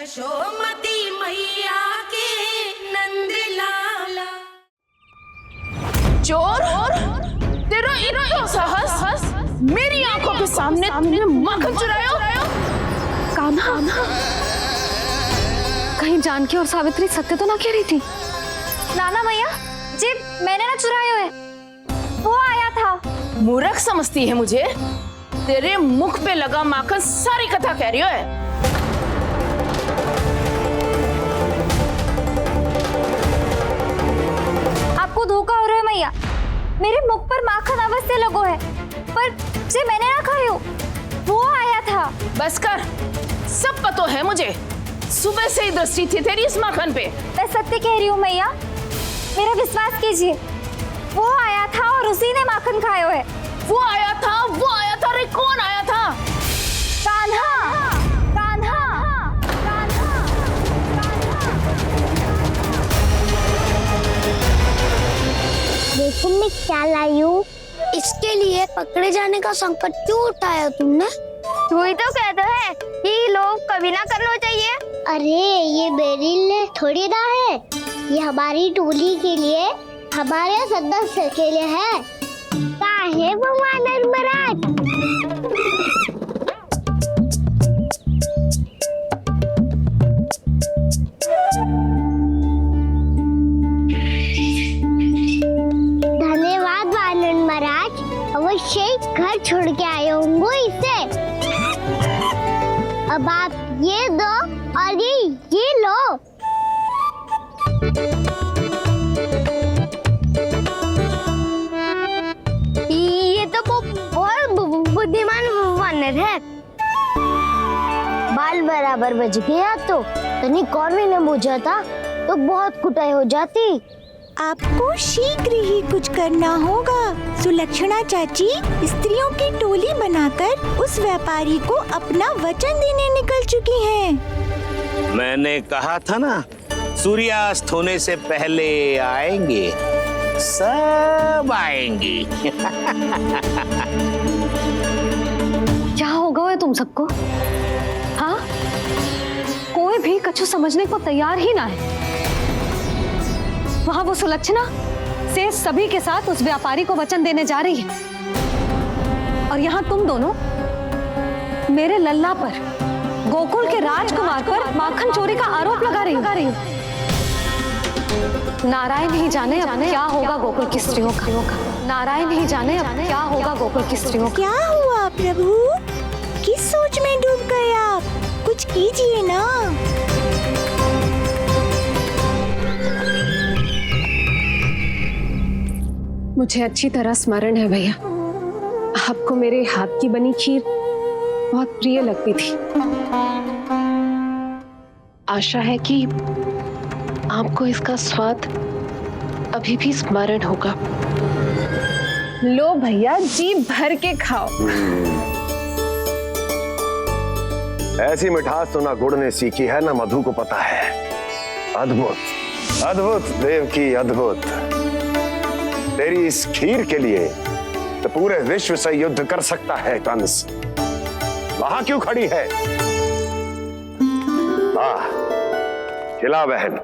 यशोमती मैया के नंद लाला। चोर, तेरा इतना साहस, मेरी आंखों के सामने तुमने माखन चुराया। कान्हा, कहीं जानकी और सावित्री सत्य तो ना कह रही थी? नाना मैया जी, मैंने ना चुराया है, वो आया था। मूर्ख समझती है मुझे? तेरे मुख पे लगा माखन सारी कथा कह रही है। आपको धोखा हो रहा है मैया, मेरे मुख पर माखन अवश्य लगो है, पर जे मैंने ना खायो, वो आया था। बस कर, सब पता है मुझे। सुबह से ही दृष्टि थी तेरी इस माखन पे। मैं सत्य कह रही हूँ मैया, मेरा विश्वास कीजिए। वो आया था और उसी ने माखन खायो है। वो आया था। अरे कौन आया था? कान्हा, कान्हा, कान्हा। देखो मैं क्या लाई हूँ। इसके लिए पकड़े जाने का संकट क्यों उठाया तुमने? तू ही तो कहता है कि लोग कभी ना करना चाहिए। अरे ये मेरे लिए थोड़ी ना है, ये हमारी टोली के लिए, हमारे सदस्य के लिए है। काहे भगवान धर्मराज? धन्यवाद वानर महाराज, अवश्य घर छोड़ के आए होंगे इसे। अब आप ये दो और ये लो। ये तो बहुत बुद्धिमान वानर है। बाल बराबर बज गया तो तनिक और भी न बुझा था तो बहुत कुटाई हो जाती। आपको शीघ्र ही कुछ करना होगा। सुलक्षणा चाची स्त्रियों की टोली बनाकर उस व्यापारी को अपना वचन देने निकल चुकी हैं। मैंने कहा था ना, सूर्यास्त होने से पहले आएंगे, सब आएंगी। क्या होगा है तुम सबको? हाँ, कोई भी कछु समझने को तैयार ही ना है। वहां वो सुलक्षणा से सभी के साथ उस व्यापारी को वचन देने जा रही है, और यहाँ तुम दोनों मेरे लल्ला पर, गोकुल के राजकुमार पर माखन चोरी का आरोप लगा रही हो। नारायण ही जाने अब क्या होगा गोकुल की स्त्रियों का। नारायण ही जाने अब क्या होगा गोकुल की स्त्रियों का। क्या हुआ प्रभु? किस सोच में डूब गए आप? कुछ कीजिए ना। मुझे अच्छी तरह स्मरण है भैया, आपको मेरे हाथ की बनी खीर बहुत प्रिय लगती थी। आशा है कि आपको इसका स्वाद अभी भी स्मरण होगा। लो भैया, जी भर के खाओ। ऐसी मिठास तो ना गुड़ ने सीखी है ना मधु को पता है। अद्भुत, अद्भुत देवकी, अद्भुत। तेरी इस खीर के लिए तो पूरे विश्व से युद्ध कर सकता है कंस। वहां क्यों खड़ी है? वाह, खिला बहन।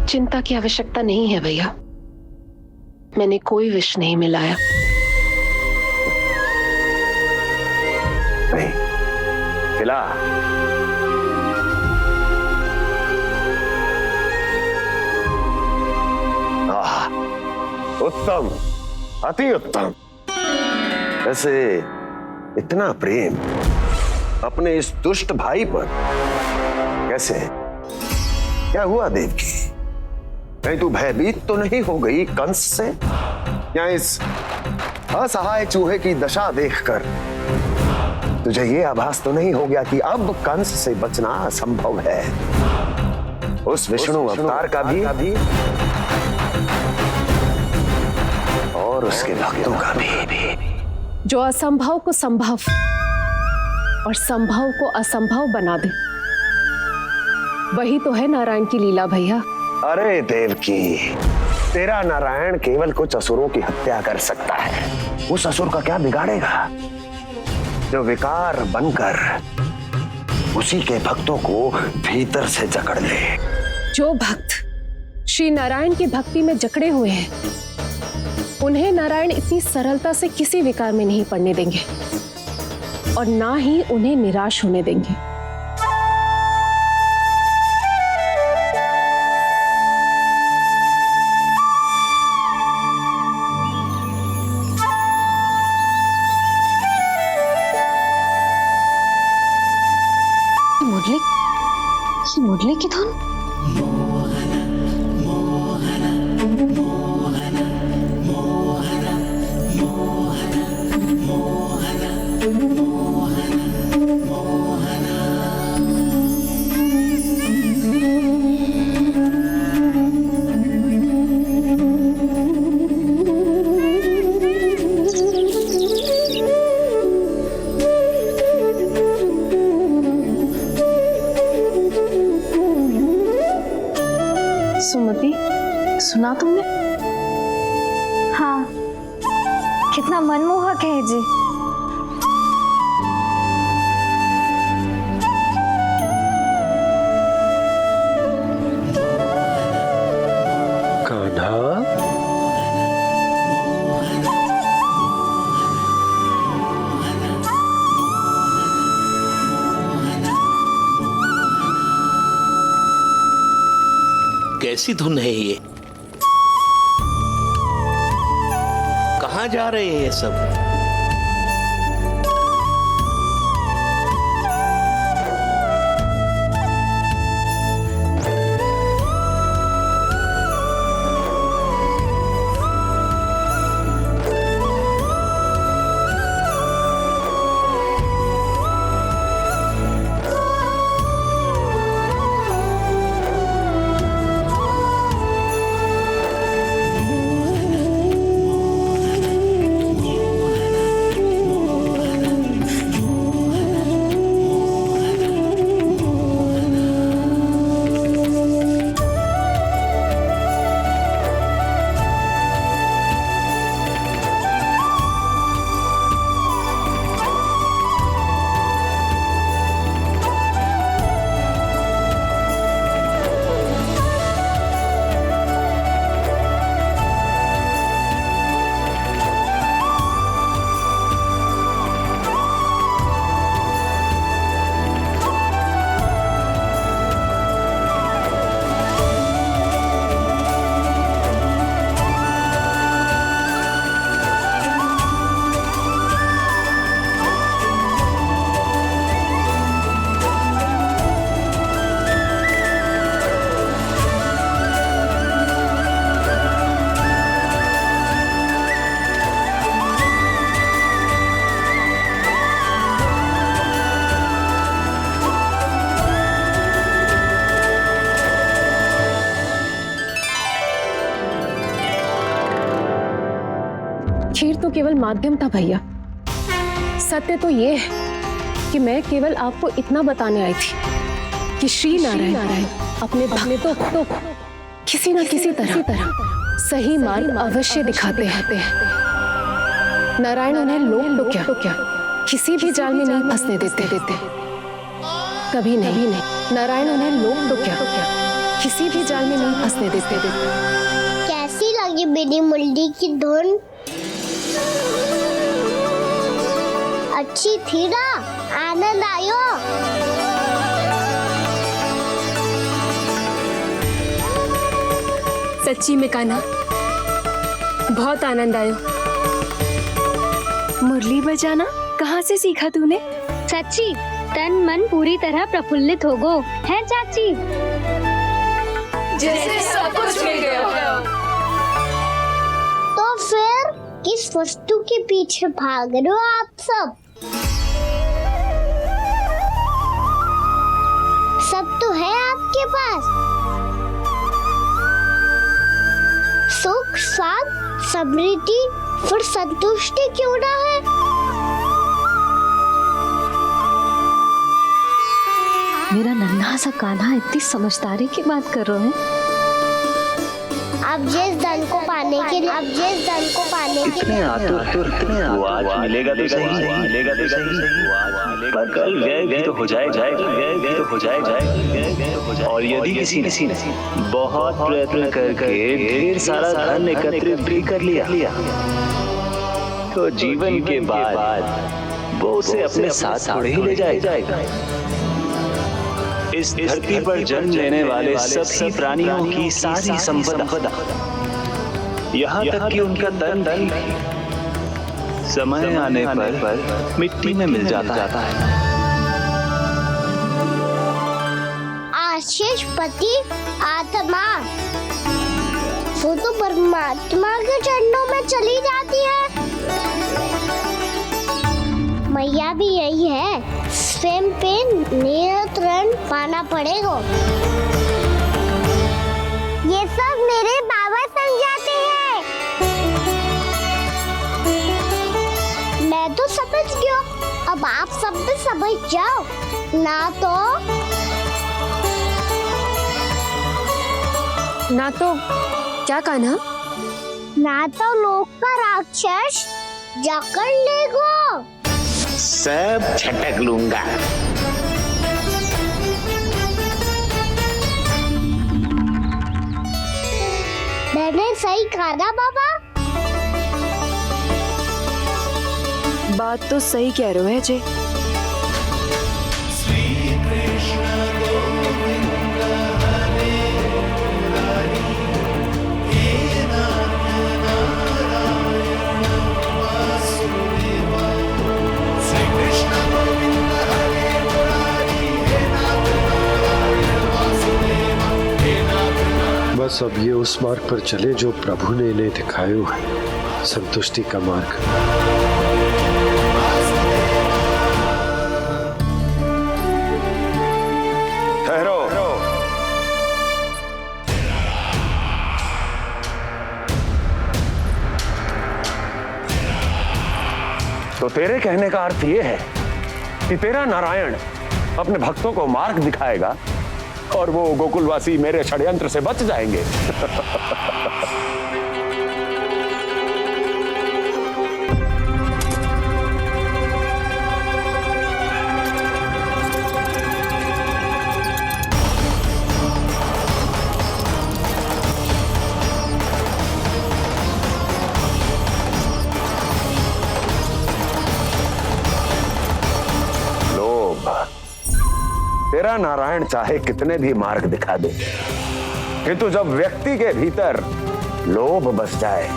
चिंता की आवश्यकता नहीं है भैया, मैंने कोई विष नहीं मिलाया। नहीं, खिला। उत्तम, अति उत्तम। वैसे इतना प्रेम अपने इस दुष्ट भाई पर कैसे? क्या हुआ देवकी? कहीं तू भयभीत तो नहीं हो गई कंस से? या इस असहाय चूहे की दशा देखकर तुझे ये आभास तो नहीं हो गया कि अब कंस से बचना असंभव है? उस विष्णु अवतार का भी और उसके भक्तों का भी, जो असंभव को संभव और संभव को असंभव बना दे, वही तो है नारायण की लीला भैया। अरे देवकी, तेरा नारायण केवल कुछ असुरों की हत्या कर सकता है। उस असुर का क्या बिगाड़ेगा जो विकार बनकर उसी के भक्तों को भीतर से जकड़ ले। जो भक्त श्री नारायण की भक्ति में जकड़े हुए हैं, उन्हें नारायण इतनी सरलता से किसी विकार में नहीं पड़ने देंगे और ना ही उन्हें निराश होने देंगे। मुरली की धुन। सुमति, सुना तुमने? हाँ, कितना मनमोहक है जी। कान्हा, कैसी धुन है ये? कहाँ जा रहे हैं ये सब? खीर तो केवल माध्यम था भैया। सत्य तो ये है कि मैं केवल आपको इतना बताने आई थी कि श्री नारायण अपने भक्तों को किसी न किसी तरह सही मार्ग अवश्य दिखाते हैं। नारायण उन्हें लोग तो क्या किसी भी जाल में नहीं फंसने देते। कभी नहीं। नारायण उन्हें लोग तो क्या किसी भी जाल में नहीं फंसने देते। कैसी लगी मेरी मुरली की धुन? अच्छी थी ना? आनंद आयो? सच्ची में कान्हा, बहुत आनंद आयो। मुरली बजाना कहाँ से सीखा तूने? सच्ची तन मन पूरी तरह प्रफुल्लित हो गो है चाची। जैसे सब कुछ मिल गया। तो फिर किस वस्तु के पीछे भाग रहे हो आप सब? सब तो है आपके पास। सुख, स्वाद, समृद्धि, फिर संतुष्टि क्यों ना है? मेरा नन्हा सा कान्हा इतनी समझदारी की बात कर रहे हैं। अब जिस धन को पाने के लिए इतने आतुर वो आज मिलेगा तो सही, पर कल गए भी तो हो जाएगा। और यदि किसी ने बहुत प्रयत्न करके ढेर सारा धन एकत्रित भी कर लिया तो जीवन के बाद वो उसे अपने साथ थोड़े ही ले जाएगा। इस धरती पर जन्म लेने वाले सभी प्राणियों की सारी संपदा, यहाँ तक कि उनका तन भी समय आने पर मिट्टी में मिल जाता है। आशीष पति आत्मा वो तो परमात्मा के चरणों में चली जाती है। मैया भी यही है, स्वयं पे नियंत्रण पाना पड़ेगा। ये सब मेरे बाबा समझाते हैं। मैं तो समझ गया, अब आप सब भी समझ जाओ ना तो क्या कान्हा? ना तो लोक का राक्षस जकड़ लेगो। सब झटक लूंगा। मैंने सही कहा ना बाबा? बात तो सही कह रहे हो है जी। बस अब ये उस मार्ग पर चले जो प्रभु ने इन्हें दिखाया है, संतुष्टि का मार्ग। ठहरो। तो तेरे कहने का अर्थ ये है कि तेरा नारायण अपने भक्तों को मार्ग दिखाएगा और वो गोकुलवासी मेरे षड्यंत्र से बच जाएंगे। तेरा नारायण चाहे कितने भी मार्ग दिखा दे, किंतु जब व्यक्ति के भीतर लोभ बस जाए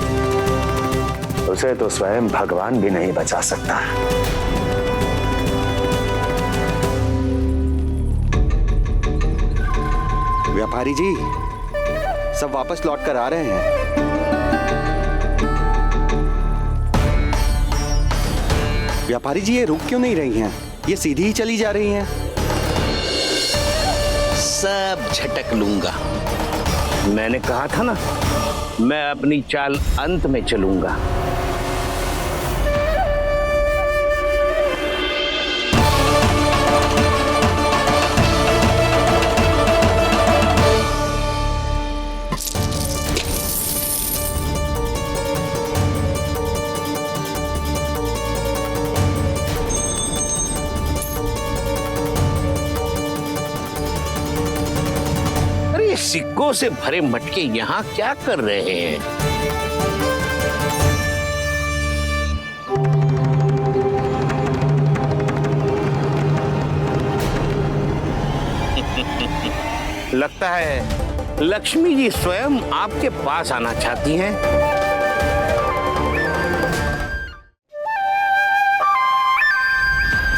उसे तो स्वयं भगवान भी नहीं बचा सकता। व्यापारी जी सब वापस लौट कर आ रहे हैं। व्यापारी जी ये रुक क्यों नहीं रही हैं? ये सीधी ही चली जा रही हैं। सब झटक लूंगा। मैंने कहा था ना, मैं अपनी चाल अंत में चलूंगा। सिक्कों से भरे मटके यहाँ क्या कर रहे हैं? लगता है लक्ष्मी जी स्वयं आपके पास आना चाहती हैं।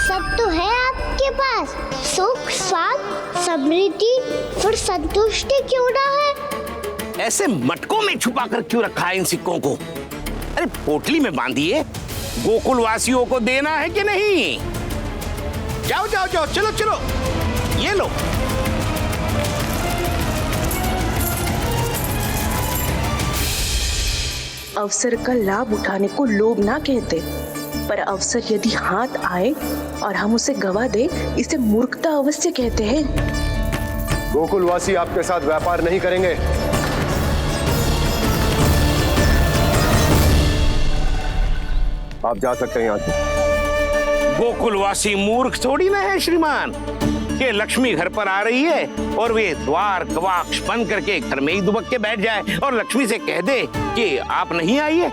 सब तो है आपके पास, सुख स्वाद समृद्धि, फिर संतुष्टि क्यों ना है? ऐसे मटकों में छुपा कर क्यों रखा है इन सिक्कों को? अरे पोटली में बांधिए, गोकुल वासियों को देना है कि नहीं? जाओ जाओ जाओ, चलो चलो, ये लो। अवसर का लाभ उठाने को लोभ ना कहते, पर अवसर यदि हाथ आए और हम उसे गवा दे, इसे मूर्खता अवश्य कहते हैं। गोकुलवासी आपके साथ व्यापार नहीं करेंगे। आप जा सकते हैं यहाँ से। गोकुलवासी मूर्ख थोड़ी ना है श्रीमान। ये लक्ष्मी घर पर आ रही है और वे द्वार कवाक्ष बंद करके घर में ही दुबक के बैठ जाए और लक्ष्मी से कह दे कि आप नहीं आइए।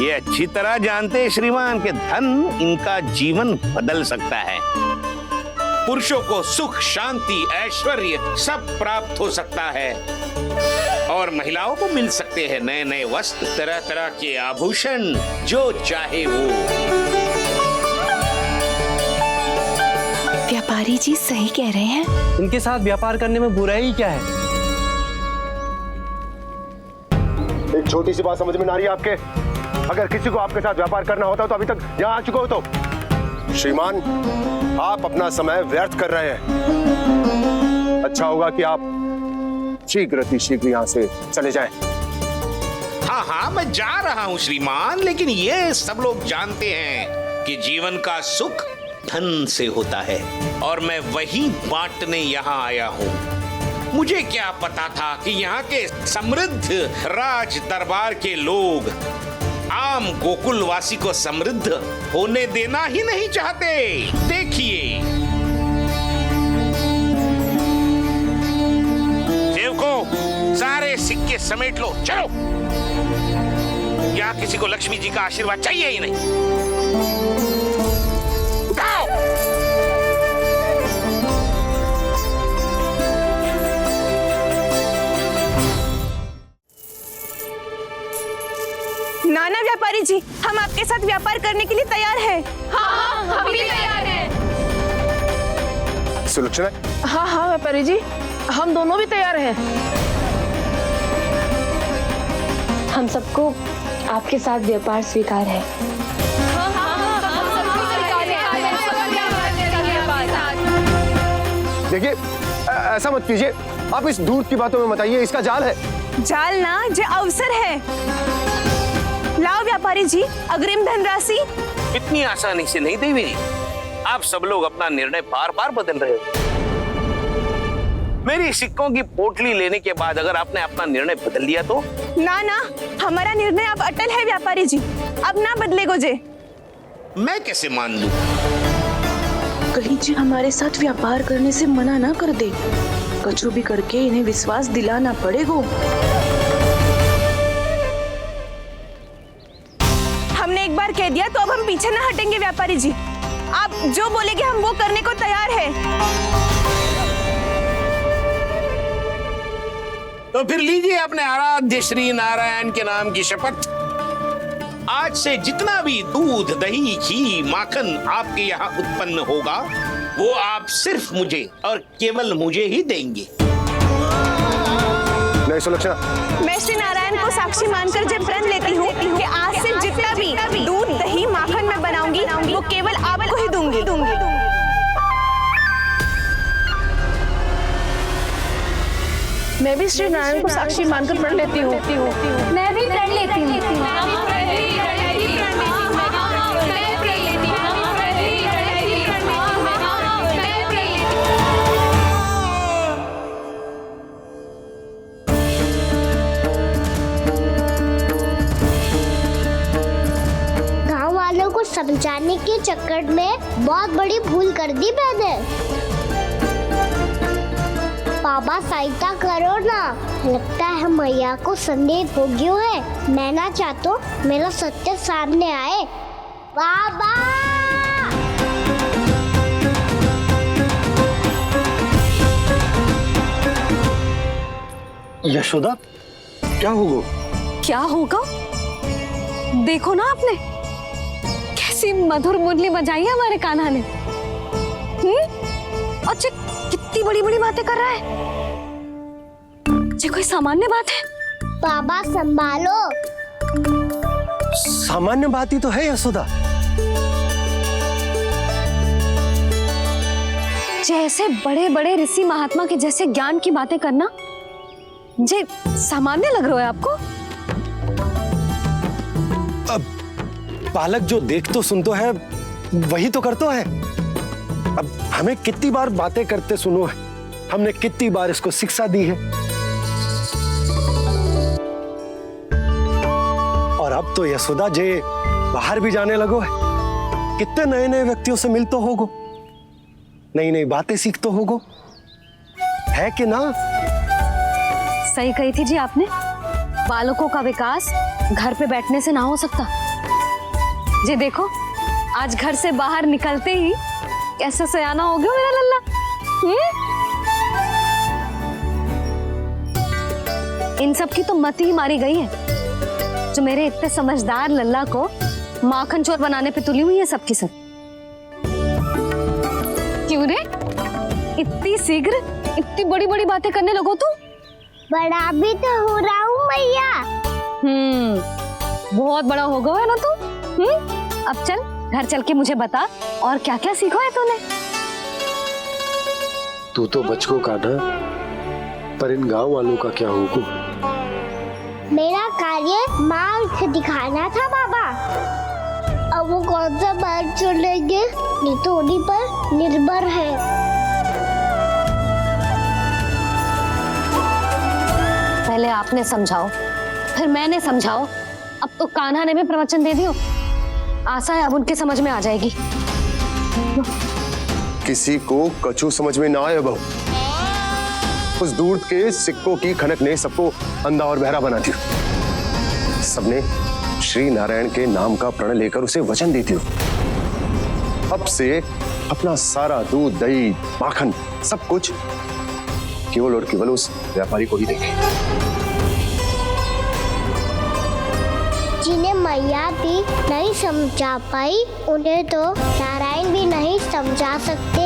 ये अच्छी तरह जानते हैं श्रीमान कि धन इनका जीवन बदल सकता है। पुरुषों को सुख, शांति, ऐश्वर्य सब प्राप्त हो सकता है और महिलाओं को मिल सकते हैं नए नए वस्त्र, तरह तरह के आभूषण, जो चाहे वो। व्यापारी जी सही कह रहे हैं। इनके साथ व्यापार करने में बुराई क्या है? एक छोटी सी बात समझ में ना आ रही है आपके? अगर किसी को आपके साथ व्यापार करना होता तो अभी तक यहाँ आ चुके हो। तो श्रीमान, आप अपना समय व्यर्थ कर रहे हैं। अच्छा होगा कि आप शीघ्र यहाँ से चले जाएं। हाँ हाँ, मैं जा रहा हूँ श्रीमान, लेकिन ये सब लोग जानते हैं कि जीवन का सुख धन से होता है और मैं वही बांटने यहाँ आया हूँ। मुझे क्या पता था कि यहाँ के समृद्ध राज दरबार के लोग आम गोकुलवासी को समृद्ध होने देना ही नहीं चाहते। देखिए सेवकों, सारे सिक्के समेट लो, चलो। यहाँ किसी को लक्ष्मी जी का आशीर्वाद चाहिए ही नहीं। उठाओ। नाना व्यापारी जी, हम आपके साथ व्यापार करने के लिए तैयार हैं। हाँ, हम भी तैयार हैं। सुलक्षणा? हाँ हाँ व्यापारी जी, हम दोनों भी तैयार हैं। हम सबको आपके साथ व्यापार स्वीकार है। देखिए, ऐसा मत कीजिए। आप इस दूध की बातों में मत आइए, इसका जाल है। जाल ना, जो अवसर है। लाओ व्यापारी जी अग्रिम धनराशि। इतनी आसानी से नहीं देवी जी। आप सब लोग अपना निर्णय बार बार बदल रहे हो। मेरी सिक्कों की पोटली लेने के बाद अगर आपने अपना निर्णय बदल लिया तो? ना ना, हमारा निर्णय अब अटल है व्यापारी जी, अब ना बदलेगो जे। मैं कैसे मान लूं? कहीं जी हमारे साथ व्यापार करने से मना ना कर दे। कछु भी करके इन्हें विश्वास दिलाना पड़ेगा। हमने एक बार कह दिया तो अब हम पीछे ना हटेंगे व्यापारी जी। आप जो बोलेंगे हम वो करने को तैयार है। तो फिर लीजिए अपने आराध्य श्री नारायण के नाम की शपथ। आज से जितना भी दूध, दही, घी, माखन आपके यहाँ उत्पन्न होगा वो आप सिर्फ मुझे और केवल मुझे ही देंगे। नहीं सुलक्षणा, मैं श्री नारायण को साक्षी मानकर जब प्रण लेती हूँ कि आज से जितना भी दूध, दही, माखन मैं बनाऊंगी वो केवल आपको ही दूंगी। मैं भी श्री नारायण को साक्षी मानकर प्रण लेती हूँ। मैं भी प्रण लेती हूँ। गांव वालों को समझाने के चक्कर में बहुत बड़ी भूल कर दी मैंने। बाबा सहायता करो ना, लगता है मैया को संदेह हो गया है। मैं ना चाहता मेरा सत्य सामने आए। बाबा! यशोदा, क्या होगा? क्या होगा? देखो ना आपने कैसी मधुर मुरली बजाई है हमारे कान्हा ने। अच्छा, कितनी बड़ी बड़ी बातें कर रहा है। ये कोई सामान्य बात है? बाबा संभालो। सामान्य बात ही तो है यशोदा। जैसे बड़े बड़े ऋषि महात्मा के जैसे ज्ञान की बातें करना जे सामान्य लग रहा है आपको? बालक जो देख तो सुन तो है वही तो कर तो है। अब हमें कितनी बार बातें करते सुनो है, हमने कितनी बार इसको शिक्षा दी है। और अब तो यशोदा जे बाहर भी जाने लगो है, कितने नए नए व्यक्तियों से मिल तो होगो, नई नई बातें सीख तो होगो, है कि ना? सही कही थी जी आपने, बालकों का विकास घर पे बैठने से ना हो सकता। जी देखो, आज घर से बाहर निकलते ही कैसे सयाना हो गया मेरा लल्ला। इन सब की तो मत ही मारी गई है, जो मेरे इतने समझदार लल्ला को माखन चोर बनाने पे तुली हुई है सबकी सब। क्यों रे, इतनी शीघ्र इतनी बड़ी बड़ी बातें करने लगो तू? बड़ा भी तो हो रहा हूँ मैया। बहुत बड़ा हो गया है ना तू। अब चल घर चल के मुझे बता और क्या क्या सीखा है तूने। तू तो बचको का ना, पर इन गांव वालों का क्या होगा? मेरा कार्य माँ से दिखाना था बाबा। अब वो कौन सा बात चलेंगे, ये तो उन्हीं पर निर्भर है। पहले आपने समझाओ, फिर मैंने समझाओ, अब तो कान्हा ने भी प्रवचन दे दियो। आशा है अब उनके समझ में आ जाएगी। किसी को कछु समझ में ना आए बहू। उस दूर के सिक्कों की खनक ने सबको अंधा और बहरा बना दिया। सबने श्री नारायण के नाम का प्रण लेकर उसे वचन देती हो। अब से अपना सारा दूध, दही, माखन सब कुछ केवल और केवल उस व्यापारी को ही देंगे। जिन्हें मैया भी नहीं समझा पाई, उन्हें तो नारायण भी नहीं समझा सकते